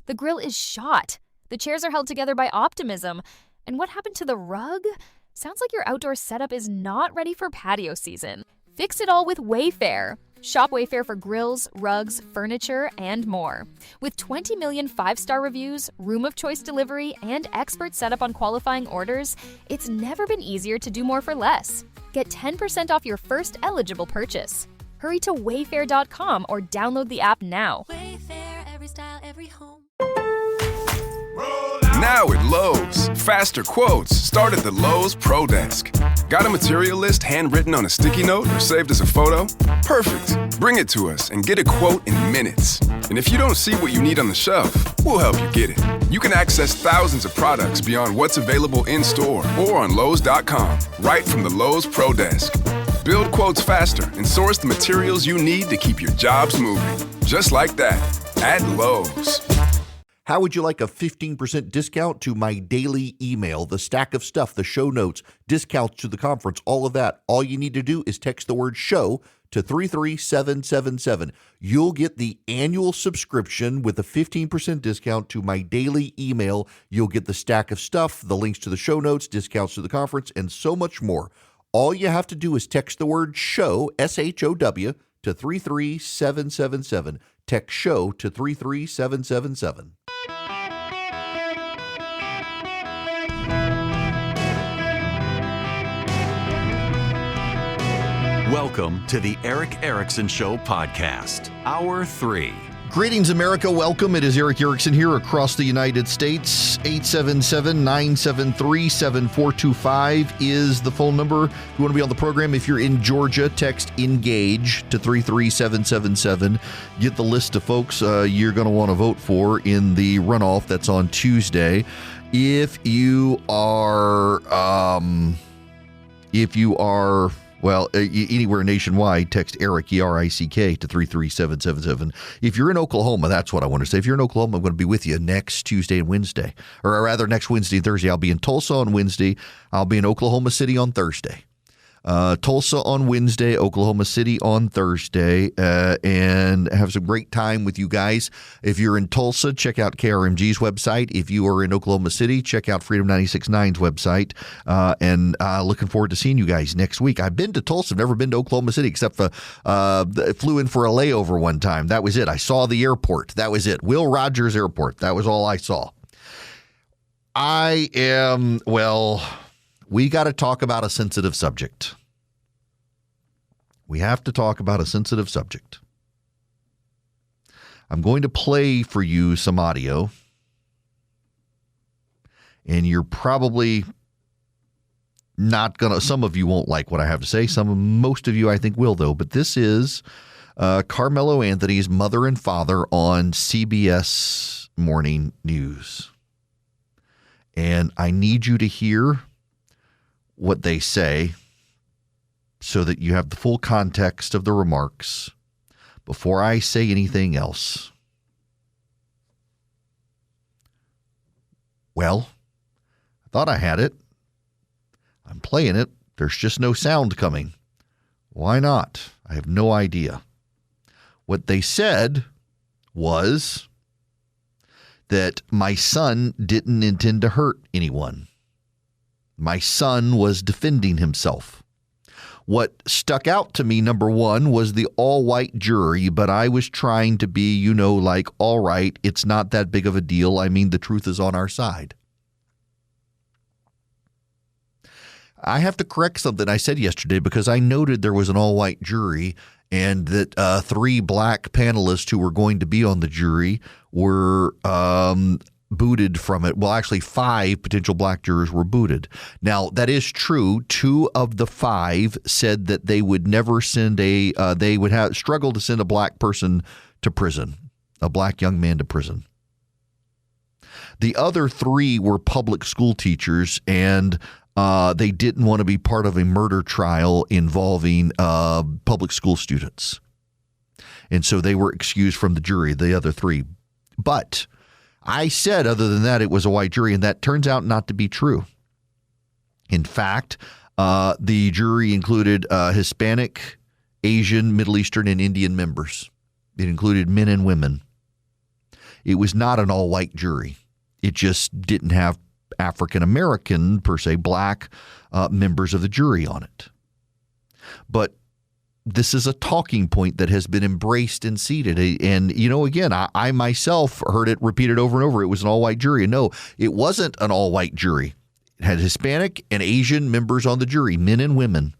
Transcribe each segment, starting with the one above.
The grill is shot. The chairs are held together by optimism. And what happened to the rug? Sounds like your outdoor setup is not ready for patio season. Fix it all with Wayfair. Shop Wayfair for grills, rugs, furniture, and more. With 20 million 5-star reviews, room of choice delivery, and expert setup on qualifying orders, it's never been easier to do more for less. Get 10% off your first eligible purchase. Hurry to wayfair.com or download the app now. Wayfair, every style, every home. Now at Lowe's, faster quotes start at the Lowe's Pro Desk. Got a material list handwritten on a sticky note or saved as a photo? Perfect. Bring it to us and get a quote in minutes. And if you don't see what you need on the shelf, we'll help you get it. You can access thousands of products beyond what's available in-store or on Lowes.com, right from the Lowe's Pro Desk. Build quotes faster and source the materials you need to keep your jobs moving. Just like that, at Lowe's. How would you like a 15% discount to my daily email, the stack of stuff, the show notes, discounts to the conference, all of that? All you need to do is text the word show to 33777. You'll get the annual subscription with a 15% discount to my daily email. You'll get the stack of stuff, the links to the show notes, discounts to the conference, and so much more. All you have to do is text the word show, SHOW, to 33777. Text show to 33777. Welcome to the Eric Erickson Show podcast, Hour 3. Greetings, America. Welcome. It is Eric Erickson here across the United States. 877-973-7425 is the phone number. If you want to be on the program, if you're in Georgia, text ENGAGE to 33777. Get the list of folks you're going to want to vote for in the runoff that's on Tuesday. If you are anywhere nationwide, text Eric, E-R-I-C-K, to 33777. If you're in Oklahoma, that's what I want to say. If you're in Oklahoma, I'm going to be with you next Tuesday and Wednesday. Or rather, next Wednesday and Thursday. I'll be in Tulsa on Wednesday. I'll be in Oklahoma City on Thursday. Tulsa on Wednesday, Oklahoma City on Thursday, and have some great time with you guys. If you're in Tulsa, check out KRMG's website. If you are in Oklahoma City, check out Freedom 96.9's website. And looking forward to seeing you guys next week. I've been to Tulsa, I've never been to Oklahoma City, except for flew in for a layover one time. That was it. I saw the airport. That was it. Will Rogers Airport. That was all I saw. We got to talk about a sensitive subject. We have to talk about a sensitive subject. I'm going to play for you some audio, and you're probably not going to, some of you won't like what I have to say. Most of you, I think, will, though. But this is Carmelo Anthony's mother and father on CBS Morning News. And I need you to hear what they say so that you have the full context of the remarks before I say anything else. Well, I thought I had it. I'm playing it. There's just no sound coming. Why not? I have no idea. What they said was that my son didn't intend to hurt anyone. My son was defending himself. What stuck out to me, number one, was the all-white jury, but I was trying to be, all right, it's not that big of a deal. I mean, the truth is on our side. I have to correct something I said yesterday because I noted there was an all-white jury and that 3 black panelists who were going to be on the jury were booted from it. Well, actually 5 potential black jurors were booted. Now, that is true. 2 of the 5 said that they would never send they would have struggle to send a black person to prison, a black young man to prison. The other 3 were public school teachers, and they didn't want to be part of a murder trial involving public school students. And so they were excused from the jury, the other 3. But I said, other than that, it was a white jury, and that turns out not to be true. In fact, the jury included Hispanic, Asian, Middle Eastern, and Indian members. It included men and women. It was not an all-white jury. It just didn't have African-American, per se, black members of the jury on it. But this is a talking point that has been embraced and seated. And, again, I myself heard it repeated over and over. It was an all-white jury. And no, it wasn't an all-white jury. It had Hispanic and Asian members on the jury, men and women.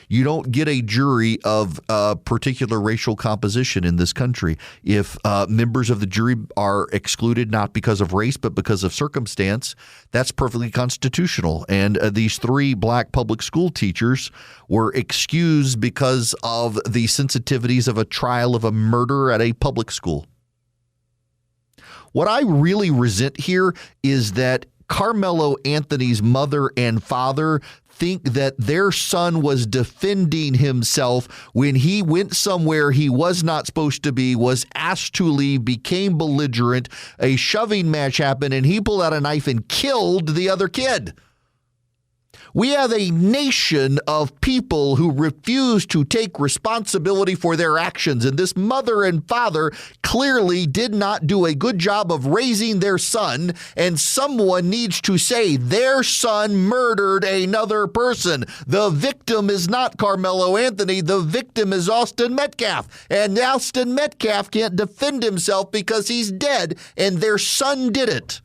You don't get a jury of particular racial composition in this country. If members of the jury are excluded not because of race but because of circumstance, that's perfectly constitutional. And these 3 black public school teachers were excused because of the sensitivities of a trial of a murder at a public school. What I really resent here is that Carmelo Anthony's mother and father think that their son was defending himself when he went somewhere he was not supposed to be, was asked to leave, became belligerent, a shoving match happened, and he pulled out a knife and killed the other kid. We have a nation of people who refuse to take responsibility for their actions, and this mother and father clearly did not do a good job of raising their son, and someone needs to say their son murdered another person. The victim is not Carmelo Anthony. The victim is Austin Metcalf, and Austin Metcalf can't defend himself because he's dead, and their son did it.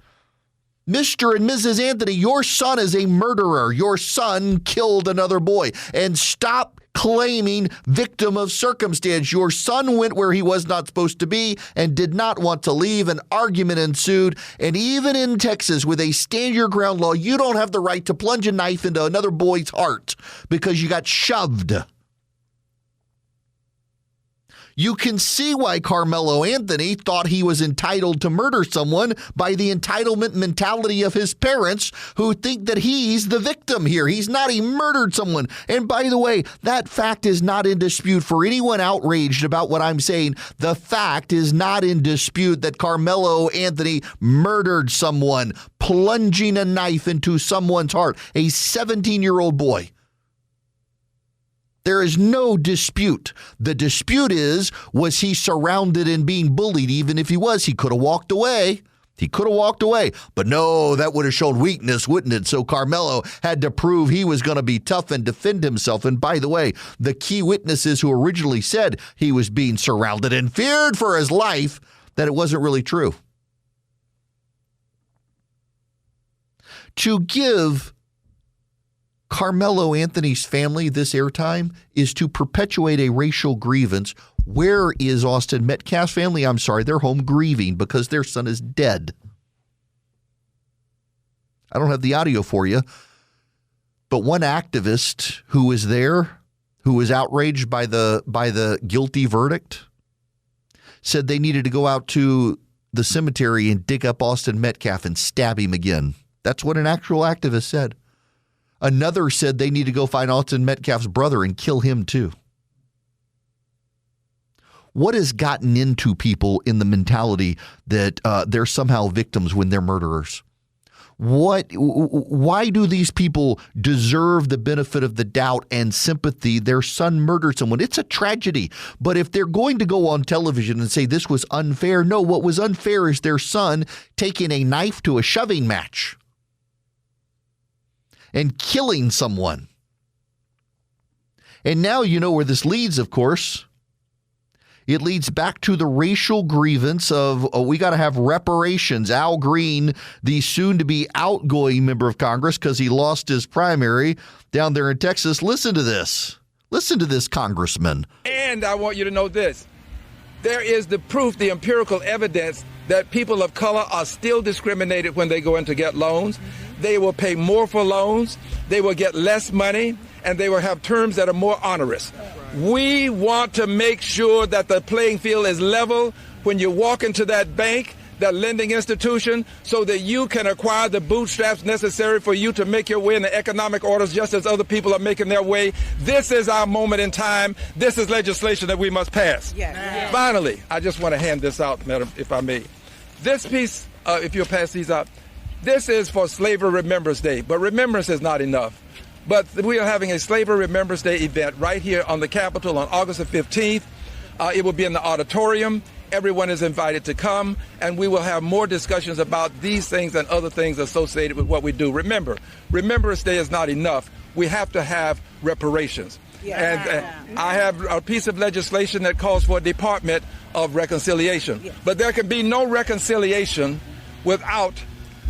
Mr. and Mrs. Anthony, your son is a murderer. Your son killed another boy. And stop claiming victim of circumstance. Your son went where he was not supposed to be and did not want to leave. An argument ensued. And even in Texas, with a stand your ground law, you don't have the right to plunge a knife into another boy's heart because you got shoved. You can see why Carmelo Anthony thought he was entitled to murder someone by the entitlement mentality of his parents who think that he's the victim here. He's not. He murdered someone. And by the way, that fact is not in dispute. For anyone outraged about what I'm saying, the fact is not in dispute that Carmelo Anthony murdered someone, plunging a knife into someone's heart, a 17-year-old boy. There is no dispute. The dispute is, was he surrounded and being bullied? Even if he was, he could have walked away. He could have walked away. But no, that would have shown weakness, wouldn't it? So Carmelo had to prove he was going to be tough and defend himself. And by the way, the key witnesses who originally said he was being surrounded and feared for his life, that it wasn't really true. To give Carmelo Anthony's family this airtime is to perpetuate a racial grievance. Where is Austin Metcalf's family? I'm sorry, they're home grieving because their son is dead. I don't have the audio for you, but one activist who was there, who was outraged by the guilty verdict, said they needed to go out to the cemetery and dig up Austin Metcalf and stab him again. That's what an actual activist said. Another said they need to go find Austin Metcalf's brother and kill him too. What has gotten into people in the mentality that they're somehow victims when they're murderers? Why do these people deserve the benefit of the doubt and sympathy? Their son murdered someone. It's a tragedy. But if they're going to go on television and say this was unfair, no, what was unfair is their son taking a knife to a shoving match and killing someone. And now you know where this leads, of course. It leads back to the racial grievance of, we got to have reparations. Al Green, the soon-to-be outgoing member of Congress because he lost his primary down there in Texas. Listen to this. Listen to this, Congressman. And I want you to know this. There is the proof, the empirical evidence that people of color are still discriminated when they go in to get loans. They will pay more for loans, they will get less money, and they will have terms that are more onerous. We want to make sure that the playing field is level when you walk into that bank, that lending institution, so that you can acquire the bootstraps necessary for you to make your way in the economic orders just as other people are making their way. This is our moment in time. This is legislation that we must pass. Yes. Finally, I just want to hand this out, Madam, if I may. This piece, if you'll pass these out, this is for Slavery Remembrance Day, but remembrance is not enough. But we are having a Slavery Remembrance Day event right here on the Capitol on August the 15th. It will be in the auditorium. everyone is invited to come, and we will have more discussions about these things and other things associated with what we do. Remember, Remembrance Day is not enough. We have to have reparations. And I have a piece of legislation that calls for a Department of Reconciliation. But there can be no reconciliation without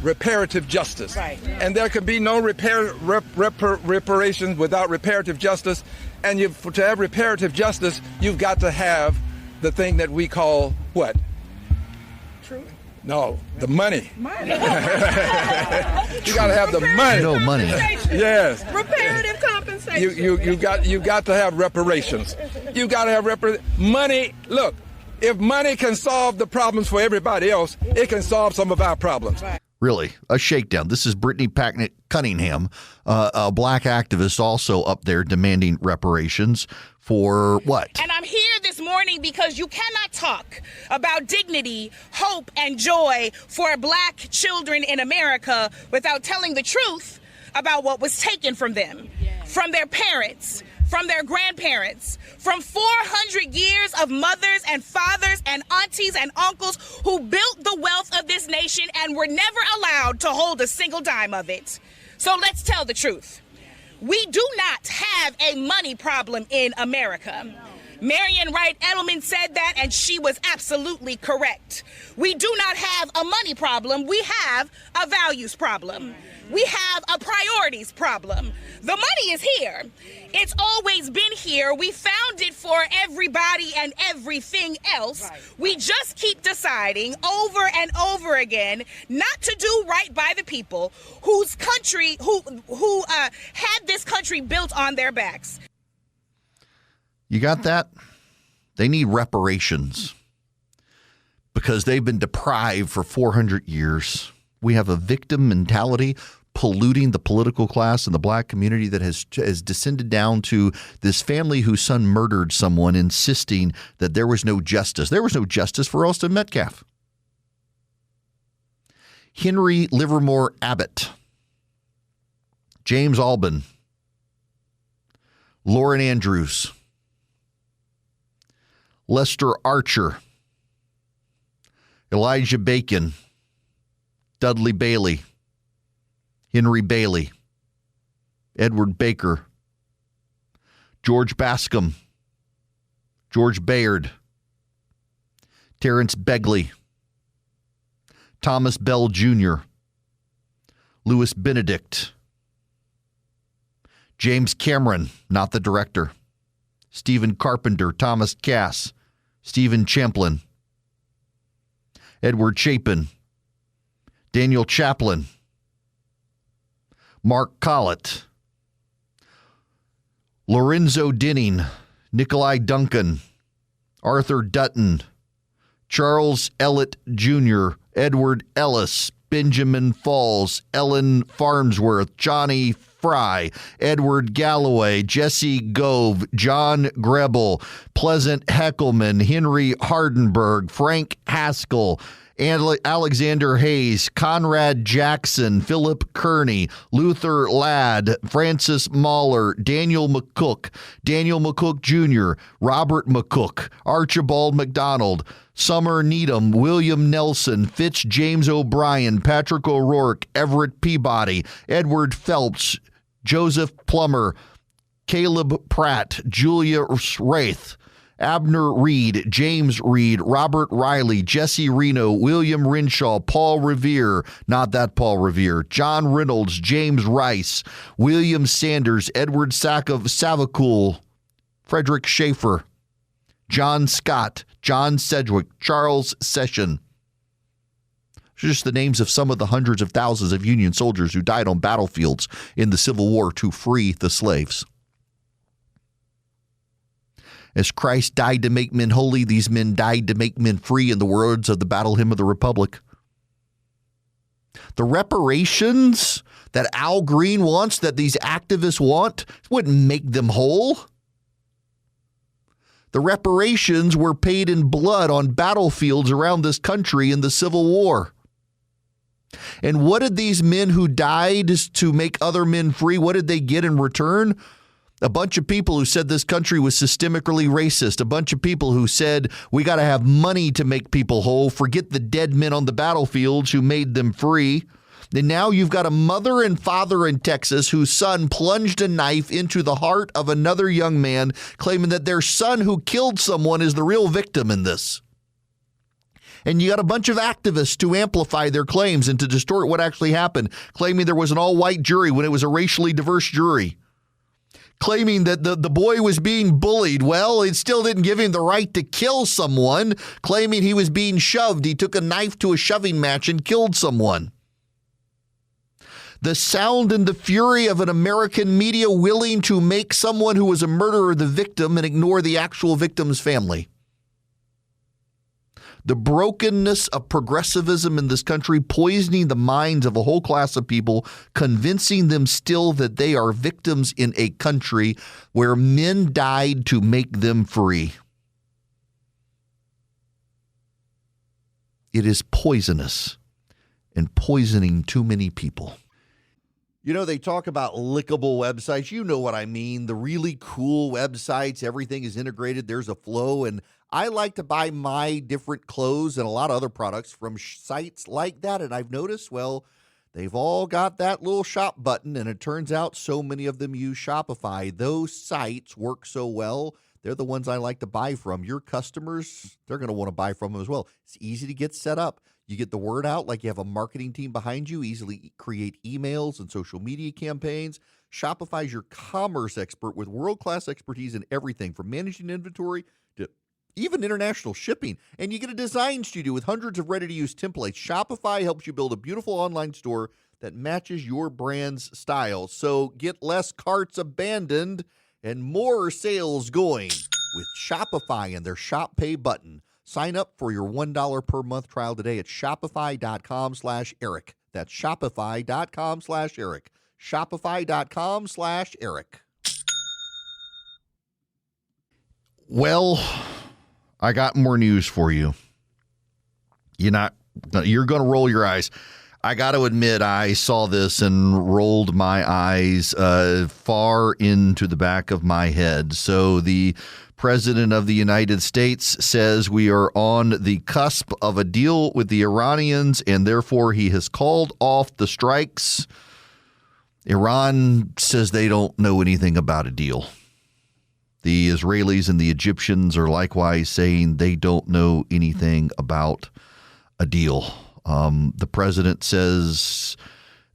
reparative justice. And there can be no reparations without reparative justice. And to have reparative justice, you've got to have the thing that we call what? Truth. No, the money. You got to have the money. No money. Yes. Reparative compensation. You got to have reparations. You got to have money. Look, if money can solve the problems for everybody else, it can solve some of our problems. Really, a shakedown. This is Brittany Packnett Cunningham, a black activist also up there demanding reparations for what? And I'm here this morning because you cannot talk about dignity, hope, and joy for black children in America without telling the truth about what was taken from them, from their parents, from their grandparents, from 400 years of mothers and fathers and aunties and uncles who built the wealth of this nation and were never allowed to hold a single dime of it. So let's tell the truth. We do not have a money problem in America. Marion Wright Edelman said that, and she was absolutely correct. We do not have a money problem. We have a values problem. We have a priorities problem. The money is here. It's always been here. We found it for everybody and everything else. We just keep deciding over and over again not to do right by the people whose country, who had this country built on their backs. You got that? They need reparations because they've been deprived for 400 years. We have a victim mentality polluting the political class and the black community that has descended down to this family whose son murdered someone, insisting that there was no justice. There was no justice for Alston Metcalf. Henry Livermore Abbott, James Alban, Lauren Andrews, Lester Archer, Elijah Bacon, Dudley Bailey, Henry Bailey, Edward Baker, George Bascom, George Bayard, Terrence Begley, Thomas Bell Jr., Louis Benedict, James Cameron, not the director, Stephen Carpenter, Thomas Cass, Stephen Champlin, Edward Chapin, Daniel Chaplin, Mark Collett, Lorenzo Denning, Nikolai Duncan, Arthur Dutton, Charles Ellett Jr., Edward Ellis, Benjamin Falls, Ellen Farnsworth, Johnny Fry, Edward Galloway, Jesse Gove, John Grebel, Pleasant Heckelman, Henry Hardenberg, Frank Haskell, Alexander Hayes, Conrad Jackson, Philip Kearney, Luther Ladd, Francis Mahler, Daniel McCook Jr., Robert McCook, Archibald McDonald, Summer Needham, William Nelson, Fitz James O'Brien, Patrick O'Rourke, Everett Peabody, Edward Phelps, Joseph Plummer, Caleb Pratt, Julia Wraith, Abner Reed, James Reed, Robert Riley, Jesse Reno, William Renshaw, Paul Revere, not that Paul Revere, John Reynolds, James Rice, William Sanders, Edward Savakul, Frederick Schaefer, John Scott, John Sedgwick, Charles Session. Just the names of some of the hundreds of thousands of Union soldiers who died on battlefields in the Civil War to free the slaves. As Christ died to make men holy, these men died to make men free, in the words of the Battle Hymn of the Republic. The reparations that Al Green wants, that these activists want, wouldn't make them whole. The reparations were paid in blood on battlefields around this country in the Civil War. And what did these men who died to make other men free, what did they get in return? A bunch of people who said this country was systemically racist. A bunch of people who said we got to have money to make people whole. Forget the dead men on the battlefields who made them free. And now you've got a mother and father in Texas whose son plunged a knife into the heart of another young man, claiming that their son who killed someone is the real victim in this. And you got a bunch of activists to amplify their claims and to distort what actually happened, claiming there was an all-white jury when it was a racially diverse jury. Claiming that the boy was being bullied. Well, it still didn't give him the right to kill someone. Claiming he was being shoved. He took a knife to a shoving match and killed someone. The sound and the fury of an American media willing to make someone who was a murderer the victim and ignore the actual victim's family. The brokenness of progressivism in this country, poisoning the minds of a whole class of people, convincing them still that they are victims in a country where men died to make them free. It is poisonous and poisoning too many people. You know, they talk about lickable websites. You know what I mean. The really cool websites, everything is integrated. There's a flow. And I like to buy my different clothes and a lot of other products from sites like that. And I've noticed, well, they've all got that little shop button. And it turns out so many of them use Shopify. Those sites work so well. They're the ones I like to buy from. Your customers, they're going to want to buy from them as well. It's easy to get set up. You get the word out like you have a marketing team behind you, easily create emails and social media campaigns. Shopify is your commerce expert with world-class expertise in everything from managing inventory to even international shipping. And you get a design studio with hundreds of ready-to-use templates. Shopify helps you build a beautiful online store that matches your brand's style. So get less carts abandoned and more sales going with Shopify and their Shop Pay button. Sign up for your $1 per month trial today at shopify.com/Eric. That's shopify.com/Eric. Shopify.com/Eric. Well, I got more news for you. You're going to roll your eyes. I got to admit, I saw this and rolled my eyes far into the back of my head. So the President of the United States says we are on the cusp of a deal with the Iranians, and therefore he has called off the strikes. Iran says they don't know anything about a deal. The Israelis and the Egyptians are likewise saying they don't know anything about a deal. The president says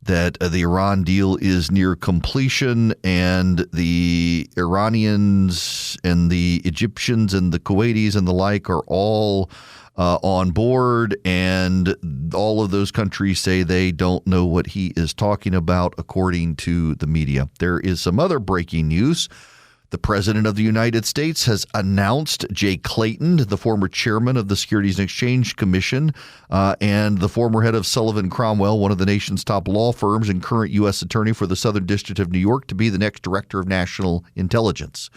that the Iran deal is near completion, and the Iranians and the Egyptians and the Kuwaitis and the like are all on board, and all of those countries say they don't know what he is talking about, according to the media. There is some other breaking news. The President of the United States has announced Jay Clayton, the former chairman of the Securities and Exchange Commission, and the former head of Sullivan Cromwell, one of the nation's top law firms and current U.S. attorney for the Southern District of New York, to be the next director of national intelligence.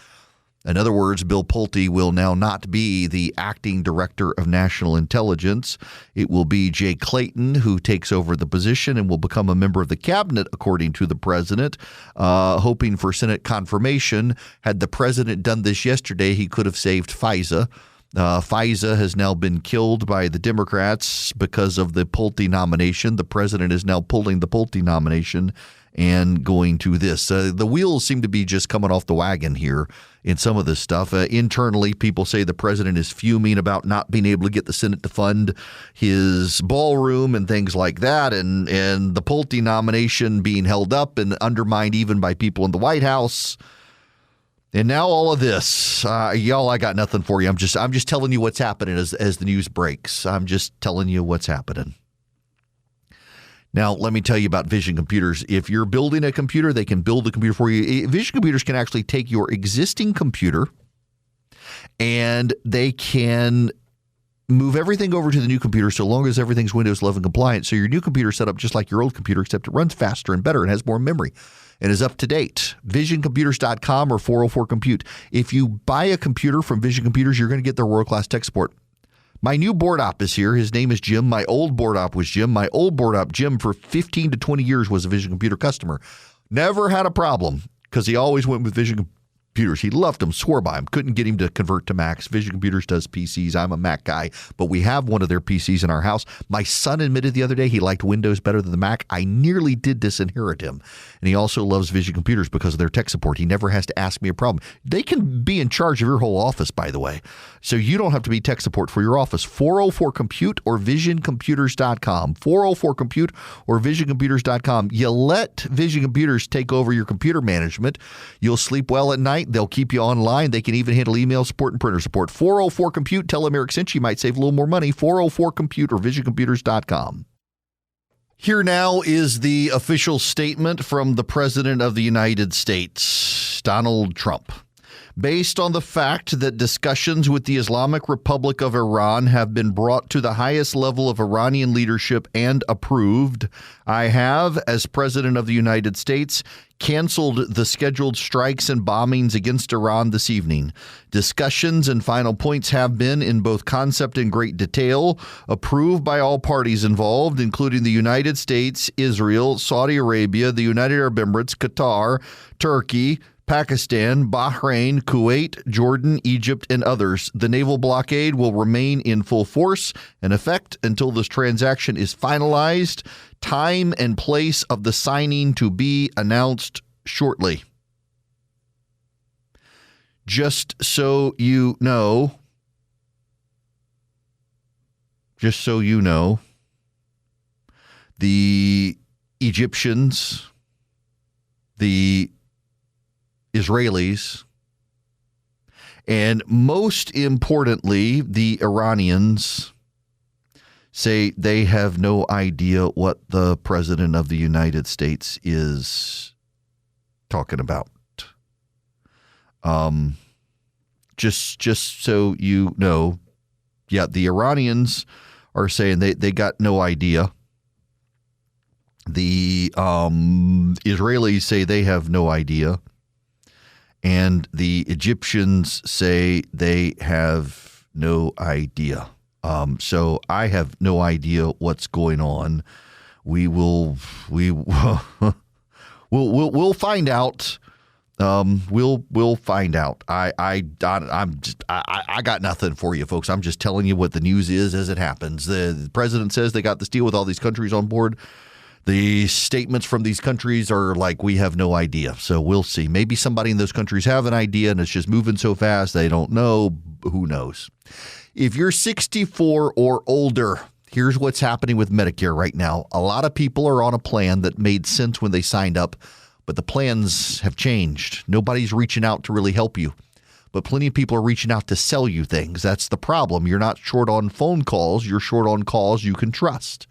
In other words, Bill Pulte will now not be the acting director of national intelligence. It will be Jay Clayton who takes over the position and will become a member of the cabinet, according to the president, hoping for Senate confirmation. Had the president done this yesterday, he could have saved FISA. FISA has now been killed by the Democrats because of the Pulte nomination. The president is now pulling the Pulte nomination and going to this. The wheels seem to be just coming off the wagon here in some of this stuff. Internally, people say the president is fuming about not being able to get the Senate to fund his ballroom and things like that, and the Pulte nomination being held up and undermined even by people in the White House. And now all of this, y'all, I got nothing for you. I'm just telling you what's happening as the news breaks. I'm just telling you what's happening. Now, let me tell you about Vision Computers. If you're building a computer, they can build a computer for you. Vision Computers can actually take your existing computer and they can move everything over to the new computer so long as everything's Windows 11 compliant. So your new computer is set up just like your old computer, except it runs faster and better and has more memory and is up to date. VisionComputers.com or 404-COMPUTE. If you buy a computer from Vision Computers, you're going to get their world-class tech support. My new board op is here. His name is Jim. My old board op was Jim. My old board op, Jim, for 15 to 20 years was a Vision Computer customer. Never had a problem. because he always went with Vision Computers. He loved them, swore by them, couldn't get him to convert to Macs. Vision Computers does PCs. I'm a Mac guy, but we have one of their PCs in our house. My son admitted the other day he liked Windows better than the Mac. I nearly did disinherit him. And he also loves Vision Computers because of their tech support. He never has to ask me a problem. They can be in charge of your whole office, by the way. So you don't have to be tech support for your office. 404-COMPUTE or visioncomputers.com. 404-COMPUTE or visioncomputers.com. You let Vision Computers take over your computer management. You'll sleep well at night. They'll keep you online. They can even handle email support and printer support. 404-COMPUTE. Tell them Eric sent you. Might save a little more money. 404-COMPUTE or visioncomputers.com. Here now is the official statement from the President of the United States, Donald Trump. Based on the fact that discussions with the Islamic Republic of Iran have been brought to the highest level of Iranian leadership and approved, I have, as President of the United States, canceled the scheduled strikes and bombings against Iran this evening. Discussions and final points have been, in both concept and great detail, approved by all parties involved, including the United States, Israel, Saudi Arabia, the United Arab Emirates, Qatar, Turkey, Pakistan, Bahrain, Kuwait, Jordan, Egypt, and others. The naval blockade will remain in full force and effect until this transaction is finalized. Time and place of the signing to be announced shortly. Just so you know, the Egyptians, the Israelis, and most importantly, the Iranians say they have no idea what the President of the United States is talking about. Just so you know, yeah, the Iranians are saying they got no idea. The Israelis say they have no idea. And the Egyptians say they have no idea. So I have no idea what's going on. We'll find out. We'll find out. I got nothing for you, folks. I'm just telling you what the news is as it happens. The president says they got this deal with all these countries on board. The statements from these countries are like, we have no idea. So we'll see. Maybe somebody in those countries have an idea and it's just moving so fast they don't know. Who knows? If you're 64 or older, here's what's happening with Medicare right now. A lot of people are on a plan that made sense when they signed up, but the plans have changed. Nobody's reaching out to really help you. But plenty of people are reaching out to sell you things. That's the problem. You're not short on phone calls. You're short on calls you can trust.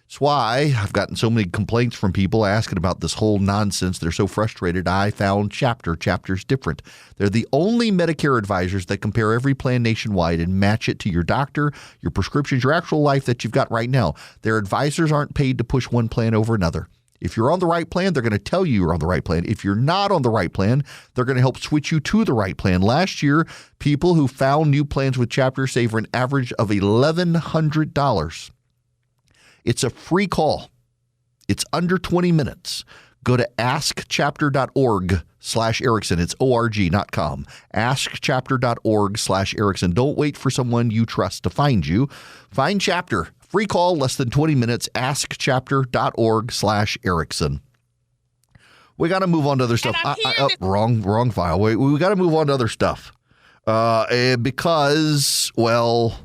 That's why I've gotten so many complaints from people asking about this whole nonsense. They're so frustrated. I found Chapter. Chapter's different. They're the only Medicare advisors that compare every plan nationwide and match it to your doctor, your prescriptions, your actual life that you've got right now. Their advisors aren't paid to push one plan over another. If you're on the right plan, they're going to tell you you're on the right plan. If you're not on the right plan, they're going to help switch you to the right plan. Last year, people who found new plans with Chapter saved an average of $1,100. It's a free call. It's under 20 minutes. Go to askchapter.org/Erickson. It's ORG, not com. Askchapter.org/Erickson. Don't wait for someone you trust to find you. Find Chapter. Free call, less than 20 minutes. Askchapter.org/Erickson. We got to move on to other stuff. Wrong file. We got to move on to other stuff because, well,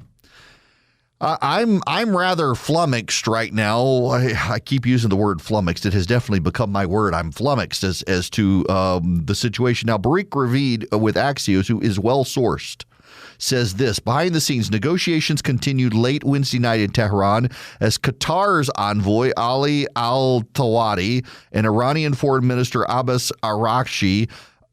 I'm rather flummoxed right now. I keep using the word flummoxed. It has definitely become my word. I'm flummoxed as to the situation. Now, Barik Ravid with Axios, who is well-sourced, says this: behind the scenes, negotiations continued late Wednesday night in Tehran as Qatar's envoy Ali Al-Thawadi and Iranian Foreign Minister Abbas Araghchi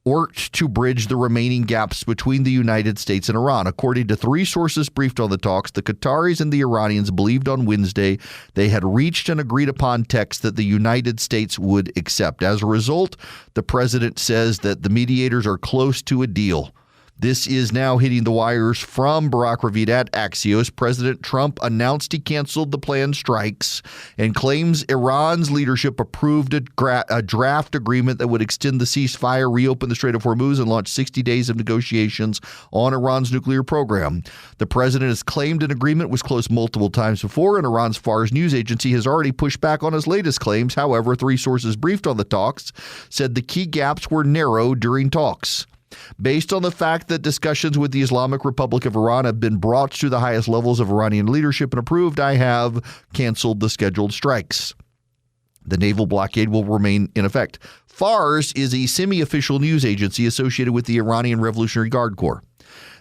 worked to bridge the remaining gaps between the United States and Iran. According to three sources briefed on the talks, the Qataris and the Iranians believed on Wednesday they had reached an agreed-upon text that the United States would accept. As a result, the president says that the mediators are close to a deal. This is now hitting the wires from Barack Ravid at Axios. President Trump announced he canceled the planned strikes and claims Iran's leadership approved a draft agreement that would extend the ceasefire, reopen the Strait of Hormuz, and launch 60 days of negotiations on Iran's nuclear program. The president has claimed an agreement was close multiple times before, and Iran's Fars news agency has already pushed back on his latest claims. However, 3 sources briefed on the talks said the key gaps were narrowed during talks. Based on the fact that discussions with the Islamic Republic of Iran have been brought to the highest levels of Iranian leadership and approved, I have canceled the scheduled strikes. The naval blockade will remain in effect. Fars is a semi-official news agency associated with the Iranian Revolutionary Guard Corps.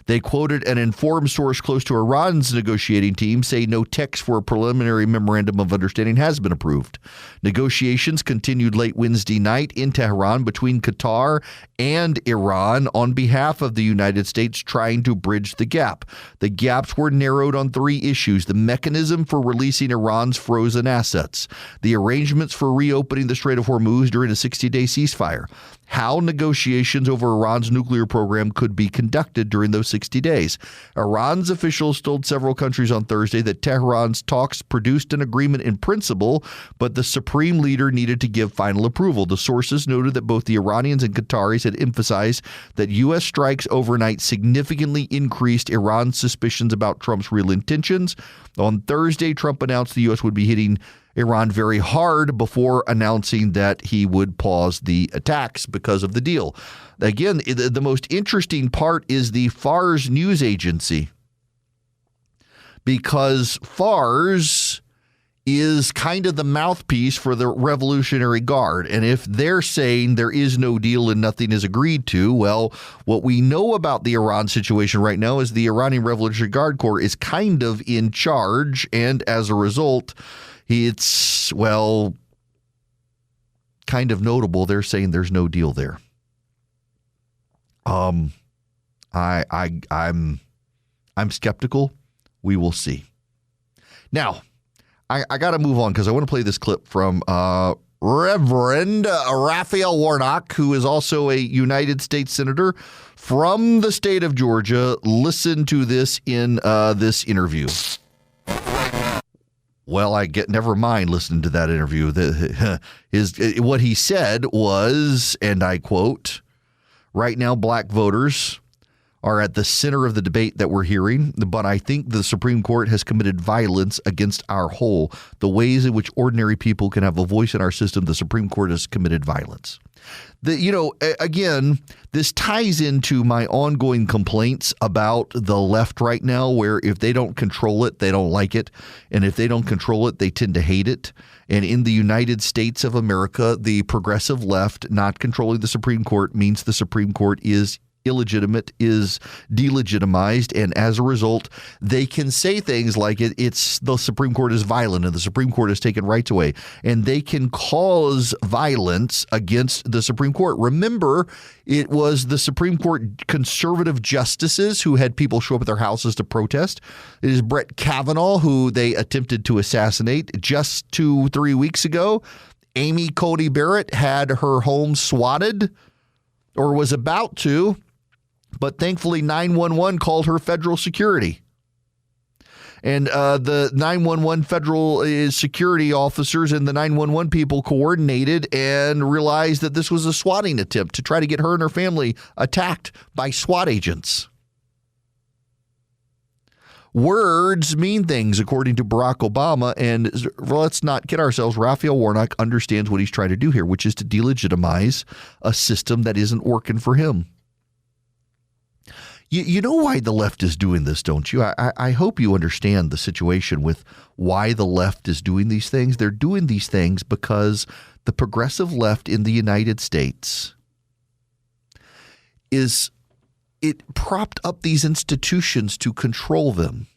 They quoted an informed source close to Iran's negotiating team say no text for a preliminary memorandum of understanding has been approved. Negotiations continued late Wednesday night in Tehran between Qatar and Iran on behalf of the United States, trying to bridge the gap. The gaps were narrowed on 3 issues: the mechanism for releasing Iran's frozen assets, the arrangements for reopening the Strait of Hormuz during a 60-day ceasefire, how negotiations over Iran's nuclear program could be conducted during those 60 days. Iran's officials told several countries on Thursday that Tehran's talks produced an agreement in principle, but the supreme leader needed to give final approval. The sources noted that both the Iranians and Qataris had emphasized that U.S. strikes overnight significantly increased Iran's suspicions about Trump's real intentions. On Thursday, Trump announced the U.S. would be hitting Iran very hard before announcing that he would pause the attacks because of the deal. Again, the most interesting part is the Fars news agency, because Fars is kind of the mouthpiece for the Revolutionary Guard. And if they're saying there is no deal and nothing is agreed to, well, what we know about the Iran situation right now is the Iranian Revolutionary Guard Corps is kind of in charge. And as a result, it's, well, kind of notable. They're saying there's no deal there. I'm skeptical. We will see. Now, I got to move on because I want to play this clip from Reverend Raphael Warnock, who is also a United States Senator from the state of Georgia. Listen to this in this interview. Well, never mind listening to that interview. What he said was, and I quote, "Right now, black voters are at the center of the debate that we're hearing, but I think the Supreme Court has committed violence against our whole. The ways in which ordinary people can have a voice in our system, the Supreme Court has committed violence." Again, this ties into my ongoing complaints about the left right now, where if they don't control it, they don't like it. And if they don't control it, they tend to hate it. And in the United States of America, the progressive left not controlling the Supreme Court means the Supreme Court is illegitimate, is delegitimized, and as a result, they can say things like it's the Supreme Court is violent and the Supreme Court has taken rights away, and they can cause violence against the Supreme Court. Remember, it was the Supreme Court conservative justices who had people show up at their houses to protest. It is Brett Kavanaugh, who they attempted to assassinate just 2-3 weeks ago. Amy Coney Barrett had her home swatted, or was about to, but thankfully 911 called her federal security. And the 911 federal security officers and the 911 people coordinated and realized that this was a swatting attempt to try to get her and her family attacked by SWAT agents. Words mean things, according to Barack Obama, and let's not kid ourselves. Raphael Warnock understands what he's trying to do here, which is to delegitimize a system that isn't working for him. You know why the left is doing this, don't you? I hope you understand the situation with why the left is doing these things. They're doing these things because the progressive left in the United States it propped up these institutions to control them.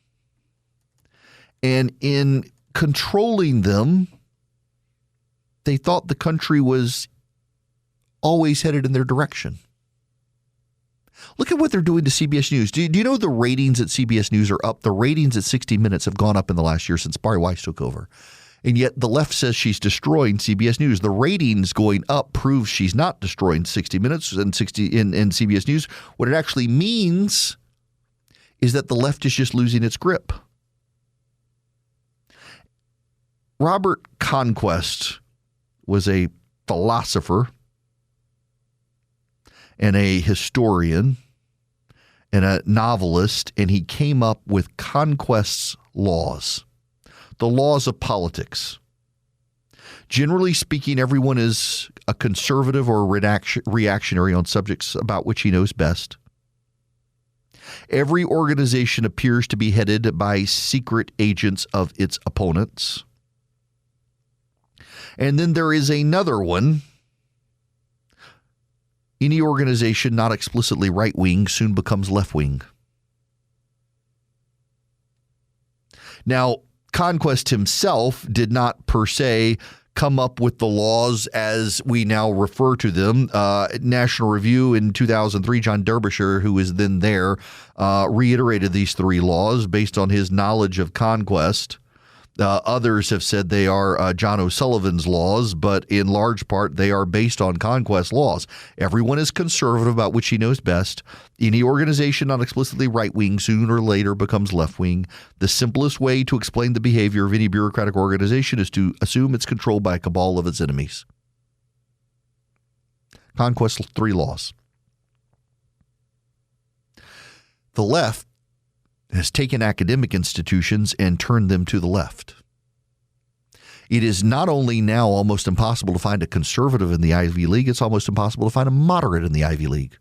And in controlling them, they thought the country was always headed in their direction. Look at what they're doing to CBS News. Do you know the ratings at CBS News are up? The ratings at 60 Minutes have gone up in the last year since Bari Weiss took over. And yet the left says she's destroying CBS News. The ratings going up proves she's not destroying 60 Minutes and CBS News. What it actually means is that the left is just losing its grip. Robert Conquest was a philosopher and a historian and a novelist, and he came up with Conquest's laws, the laws of politics. Generally speaking, everyone is a conservative or reactionary on subjects about which he knows best. Every organization appears to be headed by secret agents of its opponents. And then there is another one. Any organization not explicitly right-wing soon becomes left-wing. Now, Conquest himself did not per se come up with the laws as we now refer to them. National Review in 2003, John Derbyshire, who was then there, reiterated these three laws based on his knowledge of Conquest. Others have said they are John O'Sullivan's laws, but in large part they are based on Conquest laws. Everyone is conservative about which he knows best. Any organization not explicitly right-wing sooner or later becomes left-wing. The simplest way to explain the behavior of any bureaucratic organization is to assume it's controlled by a cabal of its enemies. Conquest three laws. The left has taken academic institutions and turned them to the left. It is not only now almost impossible to find a conservative in the Ivy League, it's almost impossible to find a moderate in the Ivy League.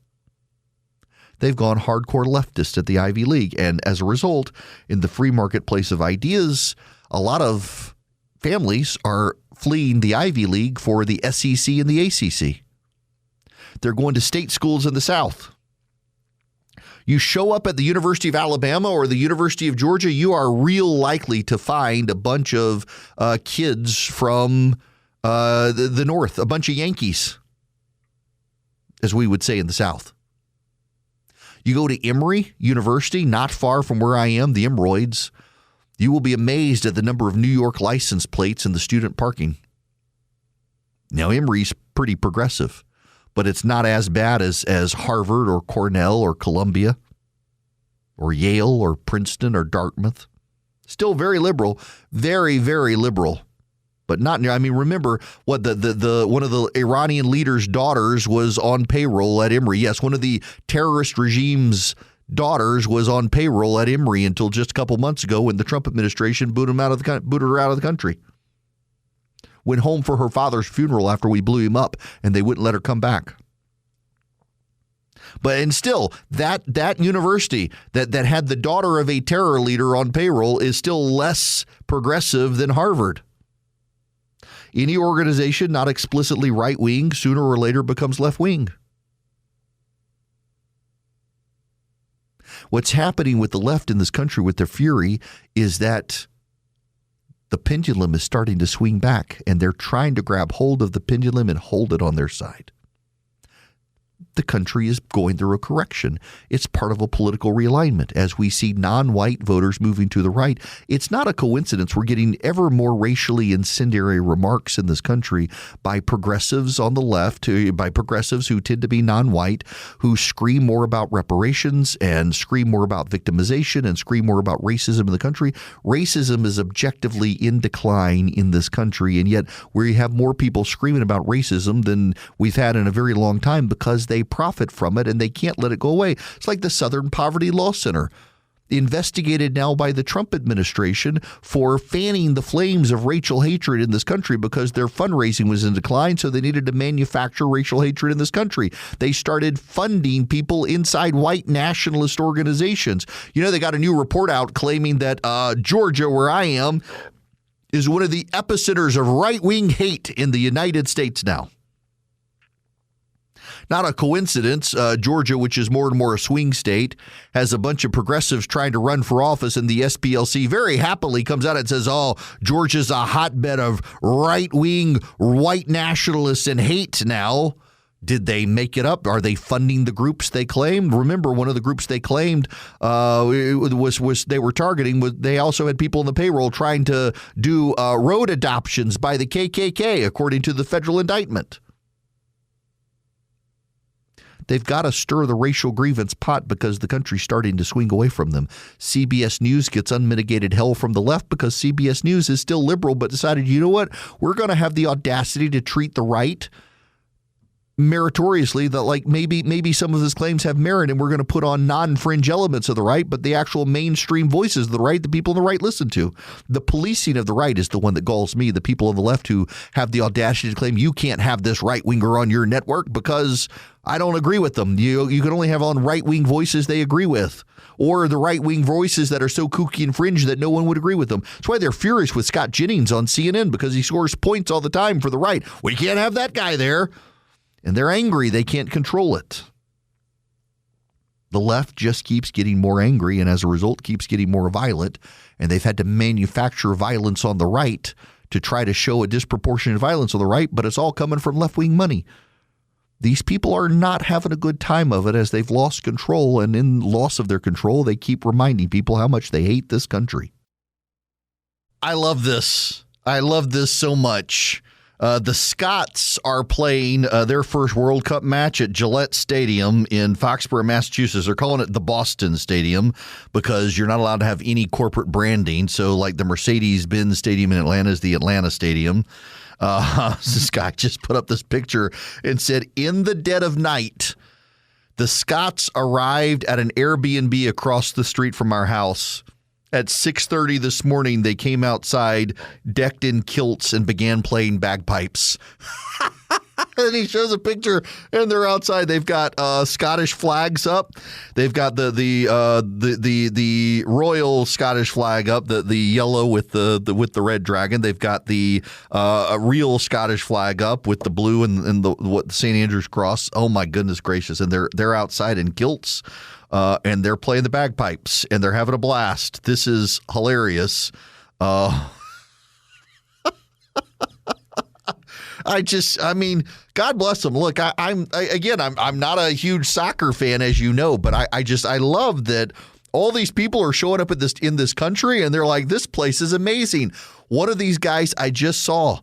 They've gone hardcore leftist at the Ivy League, and as a result, in the free marketplace of ideas, a lot of families are fleeing the Ivy League for the SEC and the ACC. They're going to state schools in the South. You show up at the University of Alabama or the University of Georgia, you are real likely to find a bunch of kids from the North, a bunch of Yankees, as we would say in the South. You go to Emory University, not far from where I am, the Emeroids, you will be amazed at the number of New York license plates in the student parking. Now, Emory's pretty progressive, but it's not as bad as Harvard or Cornell or Columbia or Yale or Princeton or Dartmouth. Still very liberal, very, very liberal, but not near. I mean, remember what the one of the Iranian leader's daughters was on payroll at Emory. Yes, one of the terrorist regime's daughters was on payroll at Emory until just a couple months ago when the Trump administration booted her out of the country. Went home for her father's funeral after we blew him up, and they wouldn't let her come back. And still, that university that had the daughter of a terror leader on payroll is still less progressive than Harvard. Any organization not explicitly right-wing sooner or later becomes left-wing. What's happening with the left in this country with their fury is that the pendulum is starting to swing back, and they're trying to grab hold of the pendulum and hold it on their side. The country is going through a correction. It's part of a political realignment as we see non-white voters moving to the right. It's not a coincidence we're getting ever more racially incendiary remarks in this country by progressives on the left, by progressives who tend to be non-white, who scream more about reparations and scream more about victimization and scream more about racism in the country. Racism is objectively in decline in this country, and yet we have more people screaming about racism than we've had in a very long time because they profit from it and they can't let it go away. It's like the Southern Poverty Law Center, investigated now by the Trump administration for fanning the flames of racial hatred in this country because their fundraising was in decline, so they needed to manufacture racial hatred in this country. They started funding people inside white nationalist organizations. You know, they got a new report out claiming that Georgia, where I am, is one of the epicenters of right-wing hate in the United States now. Not a coincidence. Georgia, which is more and more a swing state, has a bunch of progressives trying to run for office, and the SPLC very happily comes out and says, oh, Georgia's a hotbed of right-wing white nationalists and hate now. Did they make it up? Are they funding the groups they claimed? Remember, one of the groups they claimed was they were targeting. They also had people on the payroll trying to do road adoptions by the KKK, according to the federal indictment. They've got to stir the racial grievance pot because the country's starting to swing away from them. CBS News gets unmitigated hell from the left because CBS News is still liberal, but decided, you know what? We're going to have the audacity to treat the right meritoriously, that like maybe some of his claims have merit, and we're going to put on non-fringe elements of the right, but the actual mainstream voices of the right, the people on the right listen to. The policing of the right is the one that galls me. The people on the left who have the audacity to claim you can't have this right-winger on your network because I don't agree with them. You can only have on right-wing voices they agree with, or the right-wing voices that are so kooky and fringe that no one would agree with them. That's why they're furious with Scott Jennings on CNN, because he scores points all the time for the right. We can't have that guy there. And they're angry. They can't control it. The left just keeps getting more angry, and as a result keeps getting more violent. And they've had to manufacture violence on the right to try to show a disproportionate violence on the right, but it's all coming from left-wing money. These people are not having a good time of it as they've lost control, and in loss of their control, they keep reminding people how much they hate this country. I love this. I love this so much. The Scots are playing their first World Cup match at Gillette Stadium in Foxborough, Massachusetts. They're calling it the Boston Stadium because you're not allowed to have any corporate branding. So like the Mercedes-Benz Stadium in Atlanta is the Atlanta Stadium. This guy just put up this picture and said, in the dead of night, the Scots arrived at an Airbnb across the street from our house. At 6:30 this morning, they came outside, decked in kilts, and began playing bagpipes. And he shows a picture, and they're outside. They've got Scottish flags up. They've got the royal Scottish flag up, the yellow with the red dragon. They've got the a real Scottish flag up with the blue and the St. Andrew's cross. Oh my goodness gracious! And they're outside in kilts. And they're playing the bagpipes, and they're having a blast. This is hilarious. I mean, God bless them. Look, I'm not a huge soccer fan, as you know, but I love that all these people are showing up in this country, and they're like, this place is amazing. One of these guys I just saw,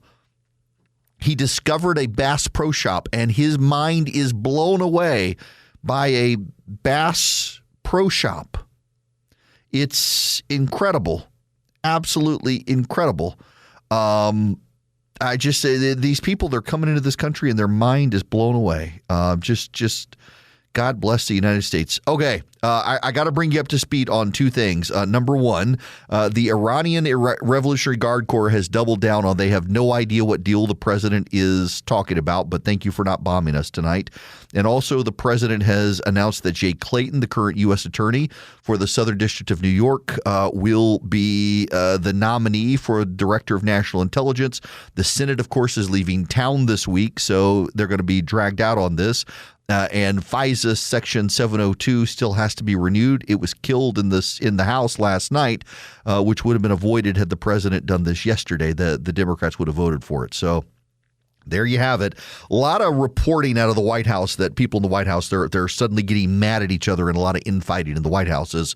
he discovered a Bass Pro Shop, and his mind is blown away by a Bass Pro Shop. It's incredible. Absolutely incredible. I just say that these people, they're coming into this country and their mind is blown away. Just God bless the United States. Okay, I got to bring you up to speed on two things. Number one, the Iranian Revolutionary Guard Corps has doubled down on they have no idea what deal the president is talking about, but thank you for not bombing us tonight. And also the president has announced that Jay Clayton, the current U.S. attorney for the Southern District of New York, will be the nominee for Director of National Intelligence. The Senate, of course, is leaving town this week, so they're going to be dragged out on this. And FISA Section 702 still has to be renewed. It was killed in the House last night, which would have been avoided had the president done this yesterday. The Democrats would have voted for it. So there you have it. A lot of reporting out of the White House that people in the White House, they're suddenly getting mad at each other, and a lot of infighting in the White House as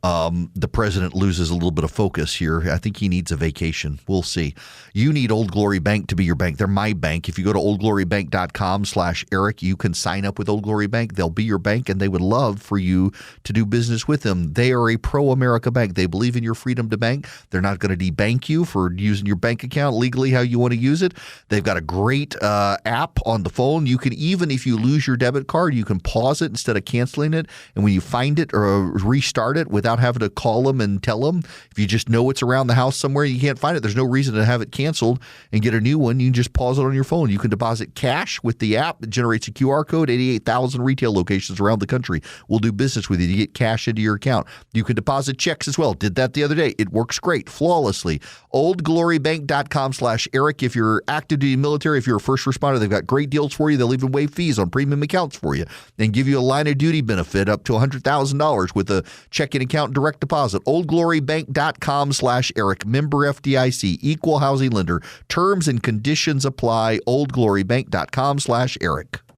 the president loses a little bit of focus here. I think he needs a vacation. We'll see. You need Old Glory Bank to be your bank. They're my bank. If you go to oldglorybank.com/Eric, you can sign up with Old Glory Bank. They'll be your bank, and they would love for you to do business with them. They are a pro-America bank. They believe in your freedom to bank. They're not going to debank you for using your bank account legally how you want to use it. They've got a great app on the phone. You can even, if you lose your debit card, you can pause it instead of canceling it. And when you find it or restart it without having to call them and tell them, if you just know it's around the house somewhere, you can't find it. There's no reason to have it canceled and get a new one. You can just pause it on your phone. You can deposit cash with the app. It generates a QR code. 88,000 retail locations around the country will do business with you to get cash into your account. You can deposit checks as well. Did that the other day. It works great, flawlessly. oldglorybank.com/Eric. If you're active duty military, if you're a first responder, they've got great deals for you. They'll even waive fees on premium accounts for you and give you a line of duty benefit up to $100,000 with a checking account direct deposit. oldglorybank.com/Eric. Member FDIC. Equal housing lender. Terms and conditions apply. oldglorybank.com/Eric.